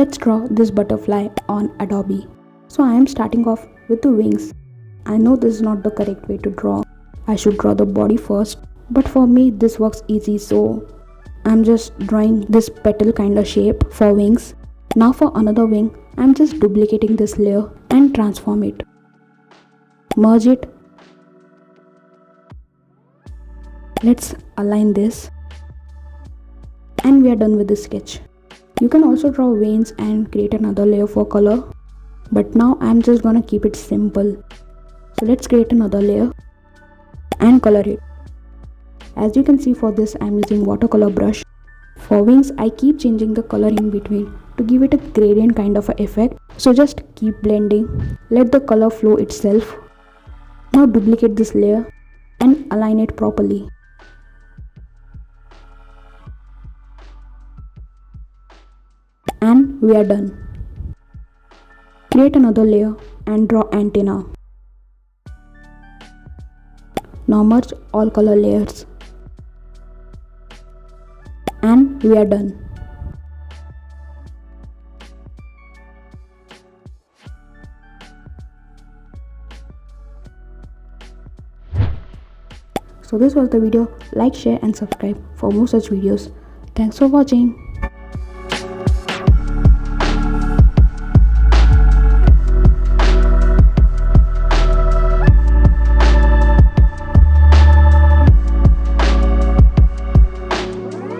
Let's draw this butterfly on Adobe. So I am starting off with the wings. I know this is not the correct way to draw. I should draw the body first, but for me this works easy, so I'm just drawing this petal kind of shape for wings. Now for another wing, I'm just duplicating this layer and transform it. Merge it. Let's align this. And we are done with this sketch. You can also draw veins and create another layer for color, but now I'm just gonna keep it simple. So let's create another layer and color it. As you can see, for this I'm using watercolor brush. For wings I keep changing the color in between to give it a gradient kind of effect. So just keep blending, let the color flow itself. Now duplicate this layer and align it properly. And we are done. Create another layer and draw antenna. Now merge all color layers. And we are done. So this was the video. Like, share and subscribe for more such videos. Thanks for watching.